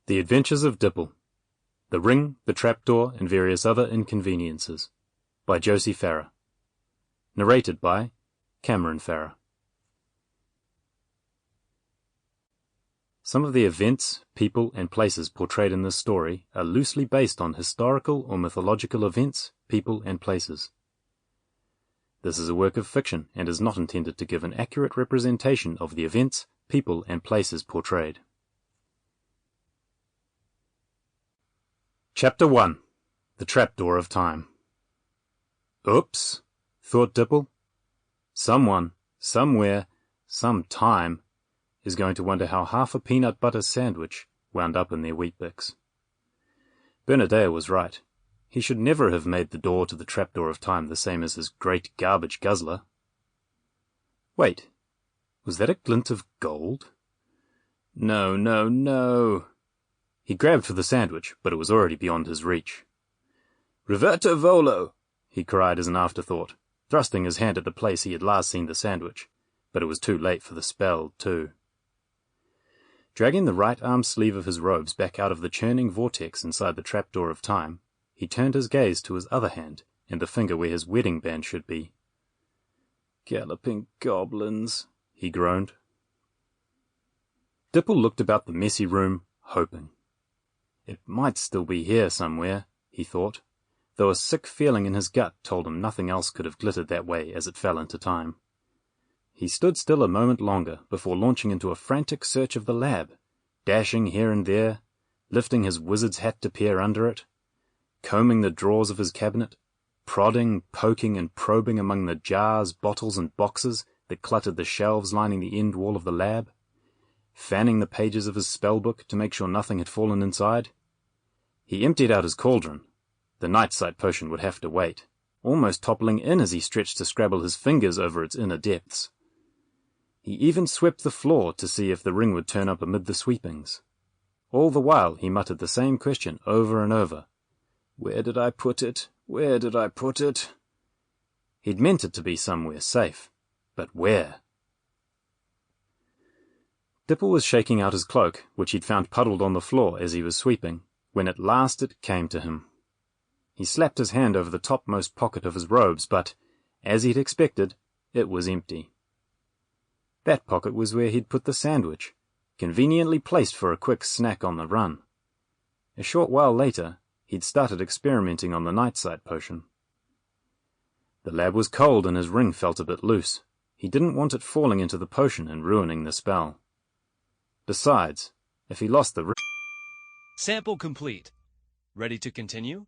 The Adventures of Dipple, The Ring, the Trapdoor, and Various Other Inconveniences, by Josie Farrar. Narrated by Cameron Farrar. Some of the events, people, and places portrayed in this story are loosely based on historical or mythological events, people, and places. This is a work of fiction and is not intended to give an accurate representation of the events, people, and places portrayed. Chapter 1. The Trapdoor of Time. Oops, thought Dipple. Someone, somewhere, sometime, is going to wonder how half a peanut butter sandwich wound up in their Weet-Bix. Bernadaea was right. He should never have made the door to the Trapdoor of Time the same as his great garbage guzzler. Wait, was that a glint of gold? No, no, no. He grabbed for the sandwich, but it was already beyond his reach. "Reverto volo!" he cried as an afterthought, thrusting his hand at the place he had last seen the sandwich, but it was too late for the spell, too. Dragging the right arm sleeve of his robes back out of the churning vortex inside the Trapdoor of Time, he turned his gaze to his other hand and the finger where his wedding band should be. "Galloping goblins," he groaned. Dipple looked about the messy room, hoping. It might still be here somewhere, he thought, though a sick feeling in his gut told him nothing else could have glittered that way as it fell into time. He stood still a moment longer before launching into a frantic search of the lab, dashing here and there, lifting his wizard's hat to peer under it, combing the drawers of his cabinet, prodding, poking, and probing among the jars, bottles, and boxes that cluttered the shelves lining the end wall of the lab, fanning the pages of his spellbook to make sure nothing had fallen inside. He emptied out his cauldron. The night sight potion would have to wait, almost toppling in as he stretched to scrabble his fingers over its inner depths. He even swept the floor to see if the ring would turn up amid the sweepings. All the while he muttered the same question over and over. "Where did I put it? Where did I put it?" He'd meant it to be somewhere safe, but where? Dipple was shaking out his cloak, which he'd found puddled on the floor as he was sweeping, when at last it came to him. He slapped his hand over the topmost pocket of his robes, but, as he'd expected, it was empty. That pocket was where he'd put the sandwich, conveniently placed for a quick snack on the run. A short while later, he'd started experimenting on the night sight potion. The lab was cold and his ring felt a bit loose. He didn't want it falling into the potion and ruining the spell. Besides, if he lost the ring... Sample complete. Ready to continue?